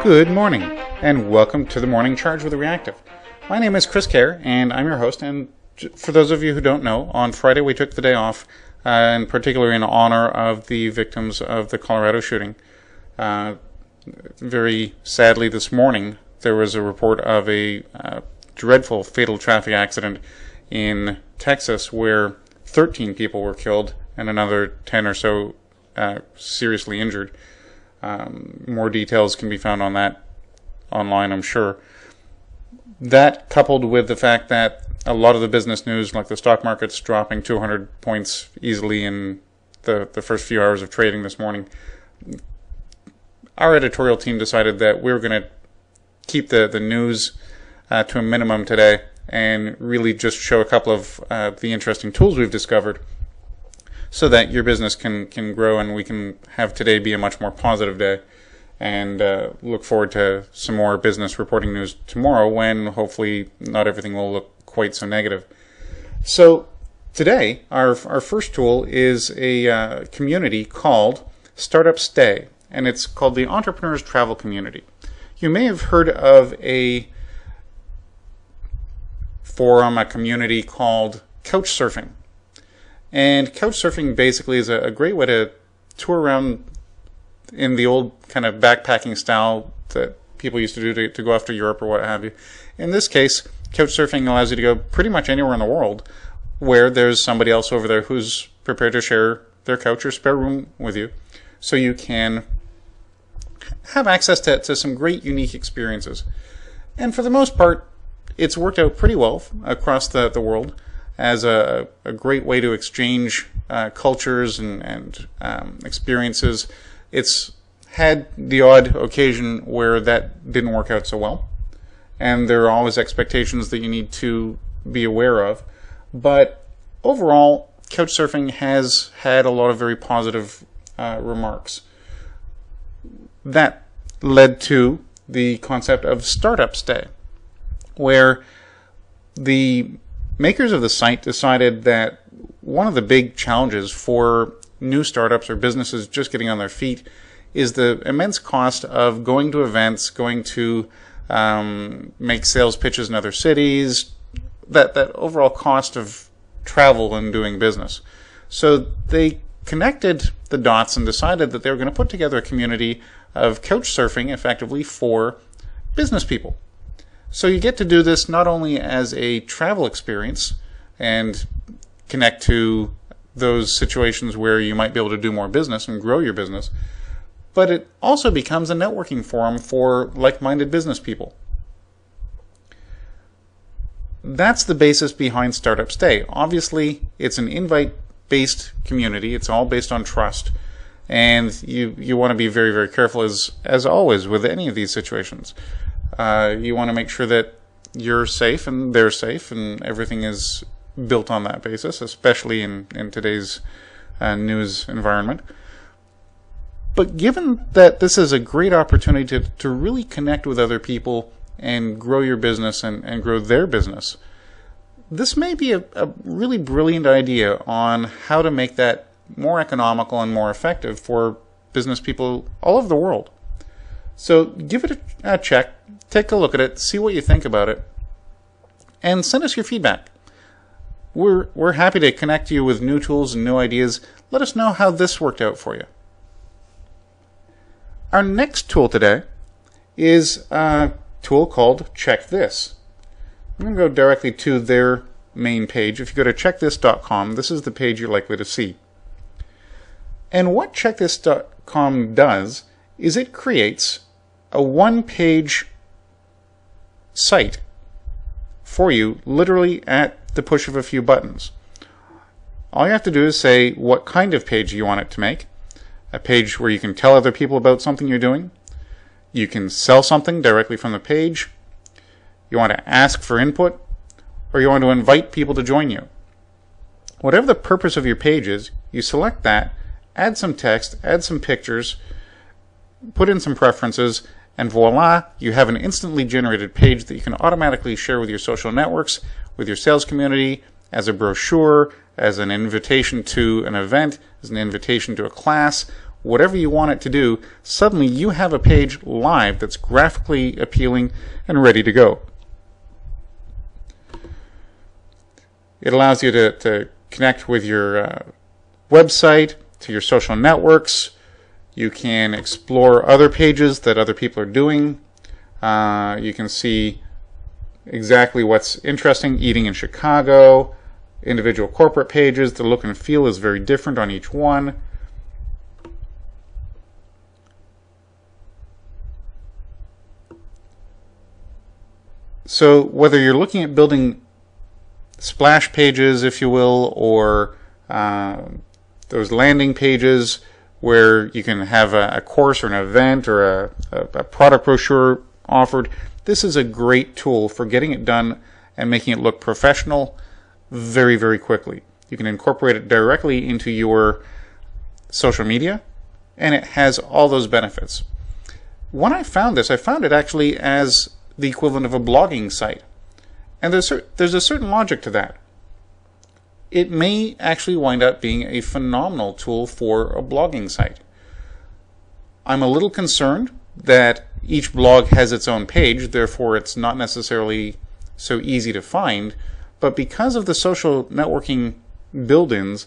Good morning, and welcome to the Morning Charge with Reactive. My name is Chris Kerr, and I'm your host, and for those of you who don't know, on Friday we took the day off, in particular in honor of the victims of the Colorado shooting. Very sadly this morning, there was a report of a dreadful fatal traffic accident in Texas where 13 people were killed and another 10 or so seriously injured. More details can be found on that online, I'm sure. That, coupled with the fact that a lot of the business news, like the stock market's dropping 200 points easily in the first few hours of trading this morning, our editorial team decided that we were going to keep the news to a minimum today and really just show a couple of the interesting tools we've discovered, so that your business can grow and we can have today be a much more positive day, and look forward to some more business reporting news tomorrow when hopefully not everything will look quite so negative. So today our first tool is a community called Startup Stay, and it's called the Entrepreneurs Travel Community. You may have heard of a forum, a community called Couchsurfing. And Couchsurfing basically is a great way to tour around in the old kind of backpacking style that people used to do to go after Europe or what have you. In this case, Couchsurfing allows you to go pretty much anywhere in the world where there's somebody else over there who's prepared to share their couch or spare room with you, so you can have access to some great unique experiences. And for the most part, it's worked out pretty well across the world as a great way to exchange cultures and experiences. It's had the odd occasion where that didn't work out so well, and there are always expectations that you need to be aware of. But overall, Couchsurfing has had a lot of very positive remarks. That led to the concept of Startup Stay, where the makers of the site decided that one of the big challenges for new startups or businesses just getting on their feet is the immense cost of going to events, going to make sales pitches in other cities, that overall cost of travel and doing business. So they connected the dots and decided that they were going to put together a community of couchsurfing effectively for business people. So you get to do this not only as a travel experience and connect to those situations where you might be able to do more business and grow your business, but it also becomes a networking forum for like-minded business people. That's the basis behind Startup Stay. Obviously, it's an invite-based community. It's all based on trust. And you want to be very, very careful, as always, with any of these situations. You want to make sure that you're safe and they're safe and everything is built on that basis, especially in today's news environment. But given that this is a great opportunity to really connect with other people and grow your business and grow their business, this may be a really brilliant idea on how to make that more economical and more effective for business people all over the world. So give it a check, take a look at it, see what you think about it, and send us your feedback. We're happy to connect you with new tools and new ideas. Let us know how this worked out for you. Our next tool today is a tool called Check This. I'm going to go directly to their main page. If you go to checkthis.com, this is the page you're likely to see. And what checkthis.com does is it creates a one-page site for you, literally at the push of a few buttons. All you have to do is say what kind of page you want it to make. A page where you can tell other people about something you're doing. You can sell something directly from the page. You want to ask for input, or you want to invite people to join you. Whatever the purpose of your page is, you select that, add some text, add some pictures, put in some preferences, and voila, you have an instantly generated page that you can automatically share with your social networks, with your sales community, as a brochure, as an invitation to an event, as an invitation to a class, whatever you want it to do, suddenly you have a page live that's graphically appealing and ready to go. It allows you to connect with your website, to your social networks. You can explore other pages that other people are doing. You can see exactly what's interesting. Eating in Chicago, individual corporate pages. The look and feel is very different on each one. So whether you're looking at building splash pages, if you will, or those landing pages where you can have a course or an event or a product brochure offered, this is a great tool for getting it done and making it look professional very, very quickly. You can incorporate it directly into your social media, and it has all those benefits. When I found this, I found it actually as the equivalent of a blogging site. And there's a certain logic to that. It may actually wind up being a phenomenal tool for a blogging site. I'm a little concerned that each blog has its own page, therefore it's not necessarily so easy to find, but because of the social networking build-ins,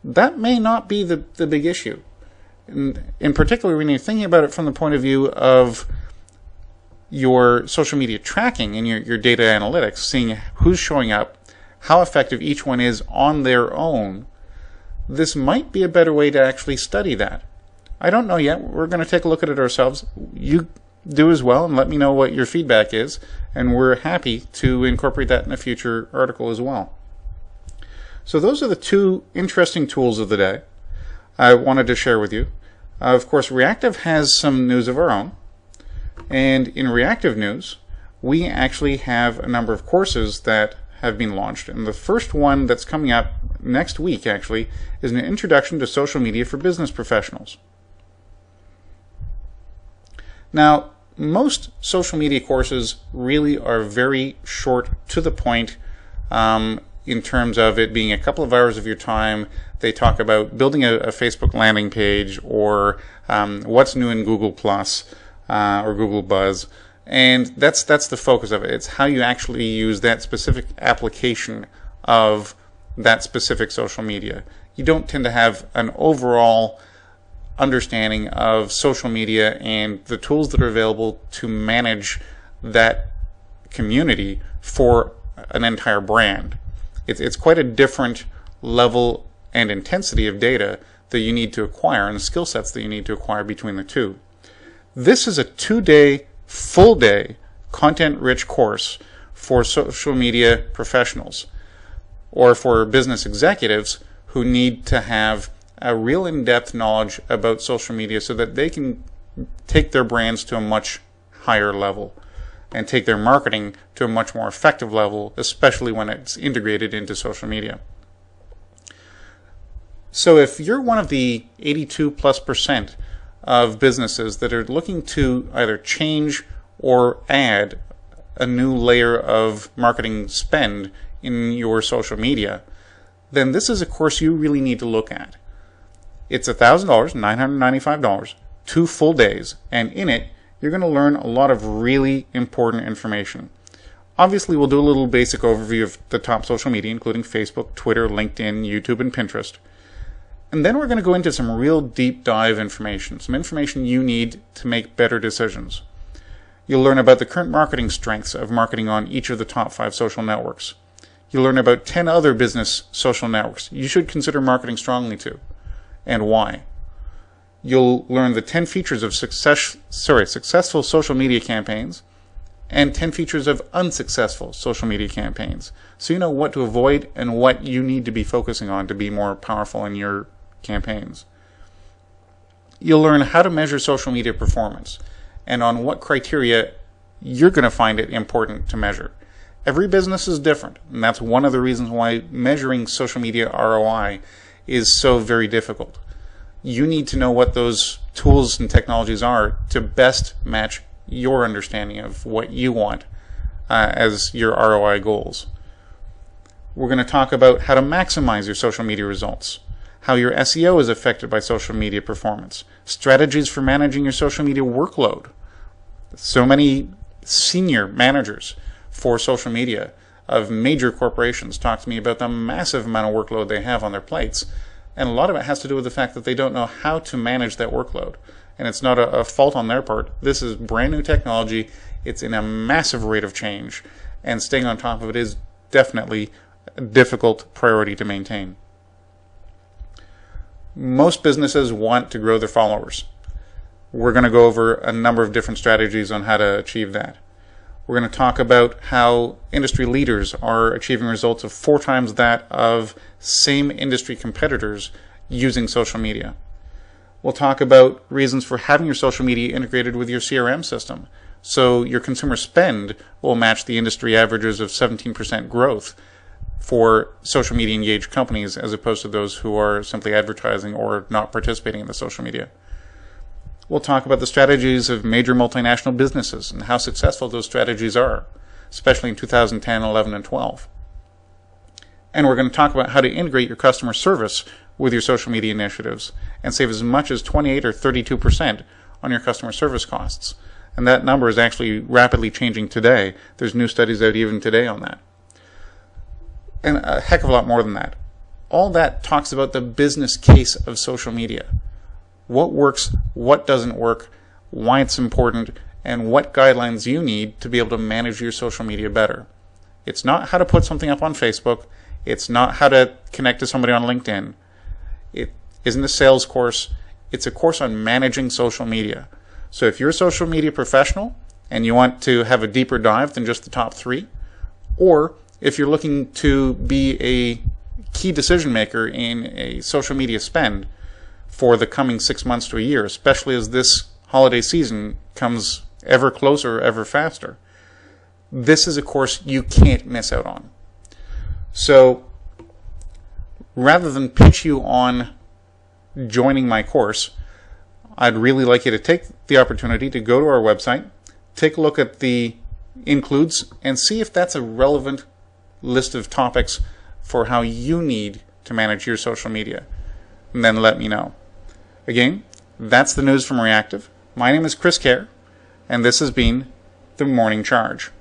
that may not be the big issue. In particular, when you're thinking about it from the point of view of your social media tracking and your data analytics, seeing who's showing up, how effective each one is on their own, this might be a better way to actually study that. I don't know yet. We're going to take a look at it ourselves. You do as well, and let me know what your feedback is, and we're happy to incorporate that in a future article as well. So those are the two interesting tools of the day I wanted to share with you. Of course, Reactive has some news of our own. And in Reactive news, we actually have a number of courses that have been launched. And the first one that's coming up next week, actually, is an introduction to social media for business professionals. Now, most social media courses really are very short, to the point, in terms of it being a couple of hours of your time. They talk about building a Facebook landing page, or what's new in Google Plus, or Google Buzz, and that's the focus of it. It's how you actually use that specific application of that specific social media. You don't tend to have an overall understanding of social media and the tools that are available to manage that community for an entire brand. It's quite a different level and intensity of data that you need to acquire, and the skill sets that you need to acquire between the two. This is a 2-day, full-day, content-rich course for social media professionals or for business executives who need to have a real in-depth knowledge about social media so that they can take their brands to a much higher level and take their marketing to a much more effective level, especially when it's integrated into social media. So if you're one of the 82+% of businesses that are looking to either change or add a new layer of marketing spend in your social media, then this is a course you really need to look at. It's $1,000, $995, 2 full days, and in it you're going to learn a lot of really important information. Obviously, we'll do a little basic overview of the top social media, including Facebook, Twitter, LinkedIn, YouTube, and Pinterest. And then we're going to go into some real deep dive information, some information you need to make better decisions. You'll learn about the current marketing strengths of marketing on each of the top 5 social networks. You'll learn about 10 other business social networks you should consider marketing strongly to, and why. You'll learn the 10 features of successful social media campaigns and 10 features of unsuccessful social media campaigns, so you know what to avoid and what you need to be focusing on to be more powerful in your campaigns. You'll learn how to measure social media performance and on what criteria you're going to find it important to measure. Every business is different, and that's one of the reasons why measuring social media ROI is so very difficult. You need to know what those tools and technologies are to best match your understanding of what you want as your ROI goals. We're going to talk about how to maximize your social media results, how your SEO is affected by social media performance, strategies for managing your social media workload. So many senior managers for social media of major corporations talk to me about the massive amount of workload they have on their plates. And a lot of it has to do with the fact that they don't know how to manage that workload. And it's not a fault on their part. This is brand new technology. It's in a massive rate of change. And staying on top of it is definitely a difficult priority to maintain. Most businesses want to grow their followers. We're going to go over a number of different strategies on how to achieve that. We're going to talk about how industry leaders are achieving results of 4 times that of same industry competitors using social media. We'll talk about reasons for having your social media integrated with your CRM system, so your consumer spend will match the industry averages of 17% growth for social media engaged companies as opposed to those who are simply advertising or not participating in the social media. We'll talk about the strategies of major multinational businesses and how successful those strategies are, especially in 2010, 11, and 12. And we're going to talk about how to integrate your customer service with your social media initiatives and save as much as 28 or 32% on your customer service costs. And that number is actually rapidly changing today. There's new studies out even today on that. And a heck of a lot more than that. All that talks about the business case of social media. What works, what doesn't work, why it's important, and what guidelines you need to be able to manage your social media better. It's not how to put something up on Facebook. It's not how to connect to somebody on LinkedIn. It isn't a sales course. It's a course on managing social media. So if you're a social media professional and you want to have a deeper dive than just the top 3, or if you're looking to be a key decision maker in a social media spend for the coming 6 months to a year, especially as this holiday season comes ever closer, ever faster, this is a course you can't miss out on. So rather than pitch you on joining my course, I'd really like you to take the opportunity to go to our website, take a look at the includes, and see if that's a relevant list of topics for how you need to manage your social media. And then let me know. Again, that's the news from Reactive. My name is Chris Kerr, and this has been The Morning Charge.